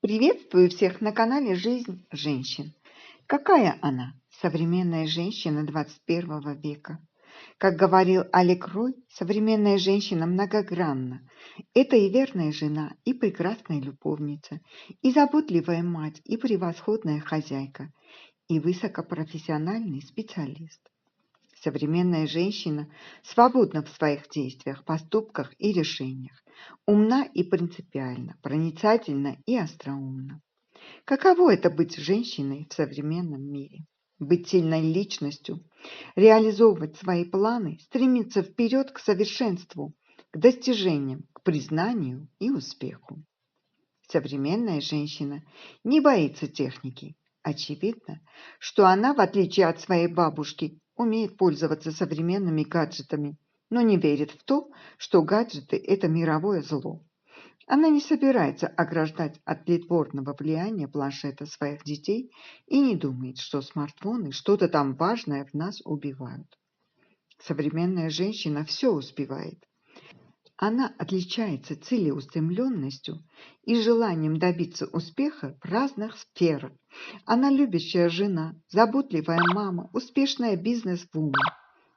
Приветствую всех на канале «Жизнь женщин». Какая она, современная женщина 21 века? Как говорил Олег Рой, современная женщина многогранна. Это и верная жена, и прекрасная любовница, и заботливая мать, и превосходная хозяйка, и высокопрофессиональный специалист. Современная женщина свободна в своих действиях, поступках и решениях, умна и принципиальна, проницательна и остроумна. Каково это быть женщиной в современном мире? Быть сильной личностью, реализовывать свои планы, стремиться вперед к совершенству, к достижениям, к признанию и успеху. Современная женщина не боится техники. Очевидно, что она, в отличие от своей бабушки, умеет пользоваться современными гаджетами, но не верит в то, что гаджеты – это мировое зло. Она не собирается ограждать от тлетворного влияния планшета своих детей и не думает, что смартфоны что-то там важное в нас убивают. Современная женщина все успевает. Она отличается целеустремленностью и желанием добиться успеха в разных сферах. Она любящая жена, заботливая мама, успешная бизнес-вумен.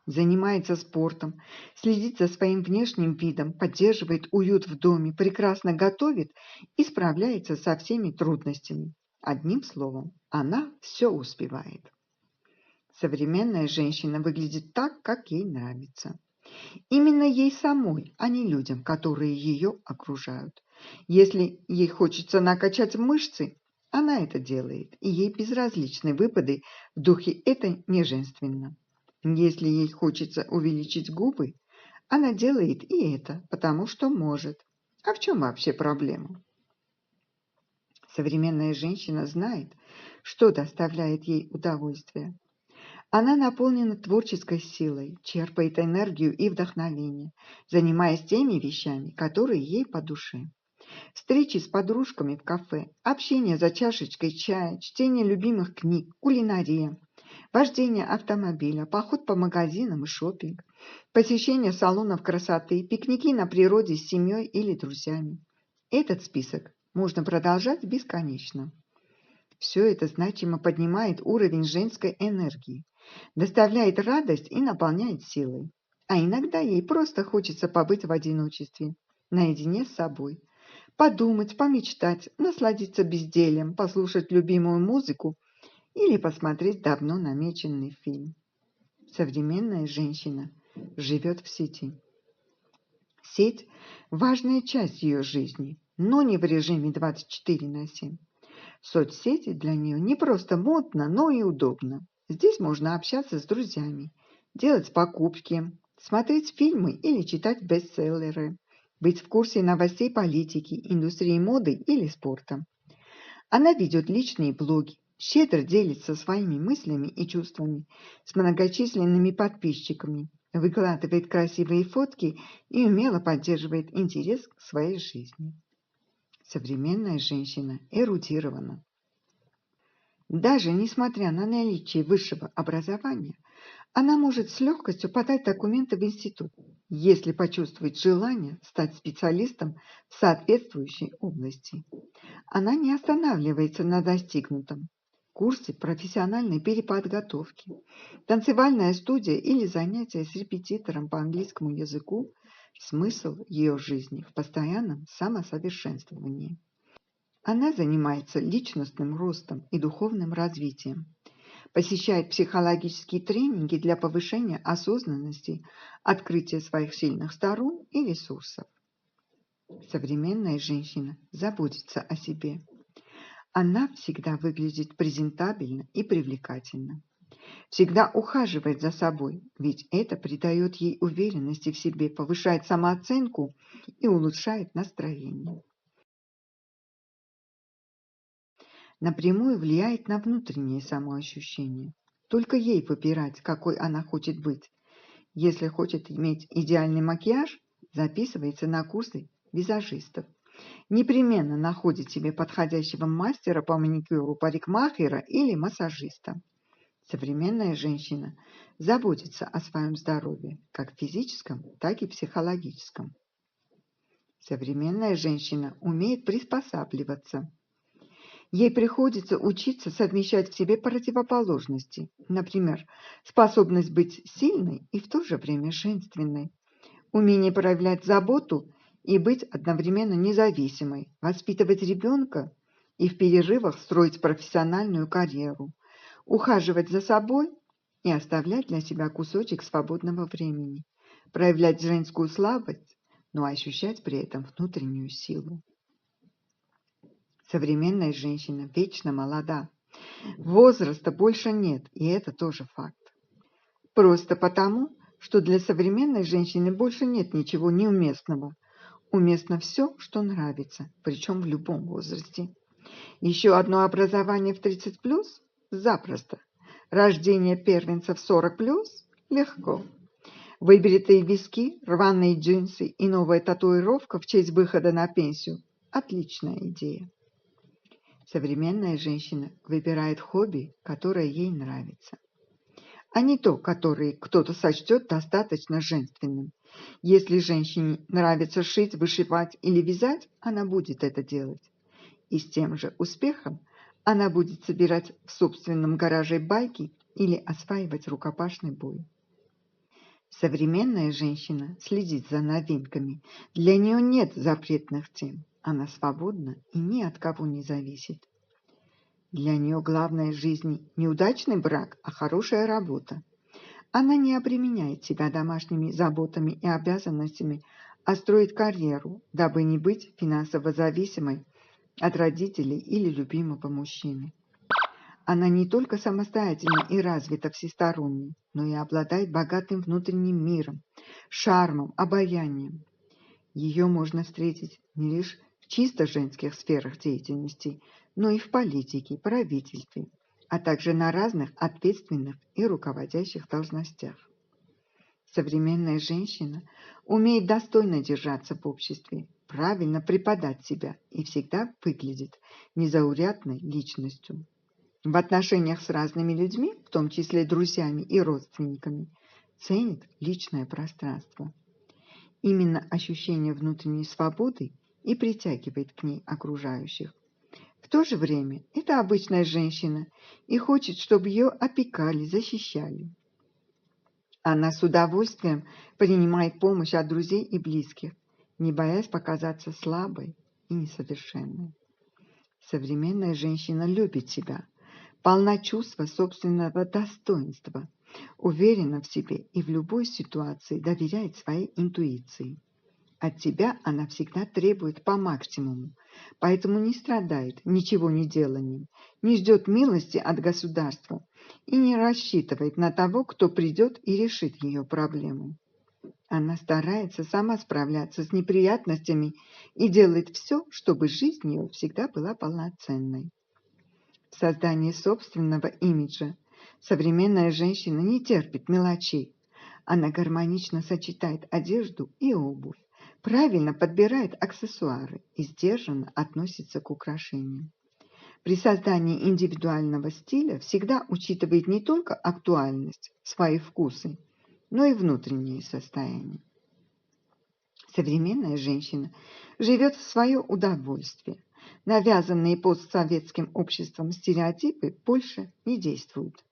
Занимается спортом, следит за своим внешним видом, поддерживает уют в доме, прекрасно готовит и справляется со всеми трудностями. Одним словом, она все успевает. Современная женщина выглядит так, как ей нравится. Именно ей самой, а не людям, которые ее окружают. Если ей хочется накачать мышцы, она это делает, и ей безразличны выпады в духе «это не женственно». Если ей хочется увеличить губы, она делает и это, потому что может. А в чем вообще проблема? Современная женщина знает, что доставляет ей удовольствие. Она наполнена творческой силой, черпает энергию и вдохновение, занимаясь теми вещами, которые ей по душе. Встречи с подружками в кафе, общение за чашечкой чая, чтение любимых книг, кулинария, вождение автомобиля, поход по магазинам и шопинг, посещение салонов красоты, пикники на природе с семьей или друзьями. Этот список можно продолжать бесконечно. Все это значимо поднимает уровень женской энергии, доставляет радость и наполняет силой. А иногда ей просто хочется побыть в одиночестве, наедине с собой, подумать, помечтать, насладиться бездельем, послушать любимую музыку или посмотреть давно намеченный фильм. Современная женщина живет в сети. Сеть – важная часть ее жизни, но не в режиме 24/7. Соцсети для нее не просто модно, но и удобно. Здесь можно общаться с друзьями, делать покупки, смотреть фильмы или читать бестселлеры, быть в курсе новостей политики, индустрии моды или спорта. Она ведет личные блоги, щедро делится своими мыслями и чувствами с многочисленными подписчиками, выкладывает красивые фотки и умело поддерживает интерес к своей жизни. Современная женщина эрудирована. Даже несмотря на наличие высшего образования, она может с легкостью подать документы в институт, если почувствует желание стать специалистом в соответствующей области. Она не останавливается на достигнутом. Курсы профессиональной переподготовки, танцевальная студия или занятия с репетитором по английскому языку – смысл ее жизни в постоянном самосовершенствовании. Она занимается личностным ростом и духовным развитием, посещает психологические тренинги для повышения осознанности, открытия своих сильных сторон и ресурсов. Современная женщина заботится о себе. Она всегда выглядит презентабельно и привлекательно. Всегда ухаживает за собой, ведь это придает ей уверенности в себе, повышает самооценку и улучшает настроение. Напрямую влияет на внутреннее самоощущение. Только ей выбирать, какой она хочет быть. Если хочет иметь идеальный макияж, записывается на курсы визажистов. Непременно находит себе подходящего мастера по маникюру, парикмахера или массажиста. Современная женщина заботится о своем здоровье, как физическом, так и психологическом. Современная женщина умеет приспосабливаться. Ей приходится учиться совмещать в себе противоположности, например, способность быть сильной и в то же время женственной, умение проявлять заботу и быть одновременно независимой, воспитывать ребенка и в перерывах строить профессиональную карьеру, ухаживать за собой и оставлять для себя кусочек свободного времени, проявлять женскую слабость, но ощущать при этом внутреннюю силу. Современная женщина вечно молода. Возраста больше нет, и это тоже факт. Просто потому, что для современной женщины больше нет ничего неуместного. Уместно все, что нравится, причем в любом возрасте. Еще одно образование в 30+? Запросто. Рождение первенца в 40+? Легко. Выбритые виски, рваные джинсы и новая татуировка в честь выхода на пенсию – отличная идея. Современная женщина выбирает хобби, которое ей нравится, а не то, которое кто-то сочтет достаточно женственным. Если женщине нравится шить, вышивать или вязать, она будет это делать. И с тем же успехом она будет собирать в собственном гараже байки или осваивать рукопашный бой. Современная женщина следит за новинками. Для нее нет запретных тем. Она свободна и ни от кого не зависит. Для нее главное в жизни не удачный брак, а хорошая работа. Она не обременяет себя домашними заботами и обязанностями, а строит карьеру, дабы не быть финансово зависимой от родителей или любимого мужчины. Она не только самостоятельна и развита всесторонне, но и обладает богатым внутренним миром, шармом, обаянием. Ее можно встретить не лишь в чисто женских сферах деятельности, но и в политике, правительстве, а также на разных ответственных и руководящих должностях. Современная женщина умеет достойно держаться в обществе, правильно преподать себя и всегда выглядит незаурядной личностью. В отношениях с разными людьми, в том числе друзьями и родственниками, ценит личное пространство. Именно ощущение внутренней свободы и притягивает к ней окружающих. В то же время это обычная женщина и хочет, чтобы ее опекали, защищали. Она с удовольствием принимает помощь от друзей и близких, не боясь показаться слабой и несовершенной. Современная женщина любит себя, полна чувства собственного достоинства, уверена в себе и в любой ситуации доверяет своей интуиции. От тебя она всегда требует по максимуму, поэтому не страдает ничего не деланием, не ждет милости от государства и не рассчитывает на того, кто придет и решит ее проблему. Она старается сама справляться с неприятностями и делает все, чтобы жизнь ее всегда была полноценной. В создании собственного имиджа современная женщина не терпит мелочей. Она гармонично сочетает одежду и обувь, правильно подбирает аксессуары и сдержанно относится к украшениям. При создании индивидуального стиля всегда учитывает не только актуальность, свои вкусы, но и внутреннее состояние. Современная женщина живет в свое удовольствие. Навязанные постсоветским обществом стереотипы больше не действуют.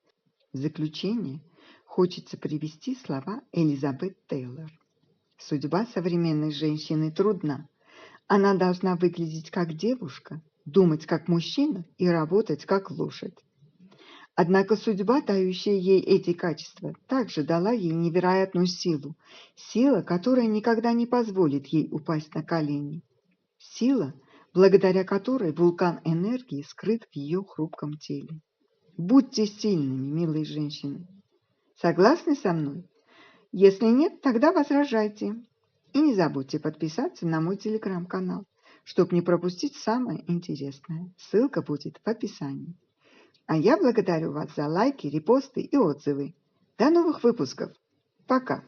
В заключение хочется привести слова Элизабет Тейлор. Судьба современной женщины трудна. Она должна выглядеть как девушка, думать как мужчина и работать как лошадь. Однако судьба, дающая ей эти качества, также дала ей невероятную силу, сила, которая никогда не позволит ей упасть на колени, сила, благодаря которой вулкан энергии скрыт в ее хрупком теле. Будьте сильными, милые женщины. Согласны со мной? Если нет, тогда возражайте. И не забудьте подписаться на мой телеграм-канал, чтобы не пропустить самое интересное. Ссылка будет в описании. А я благодарю вас за лайки, репосты и отзывы. До новых выпусков. Пока!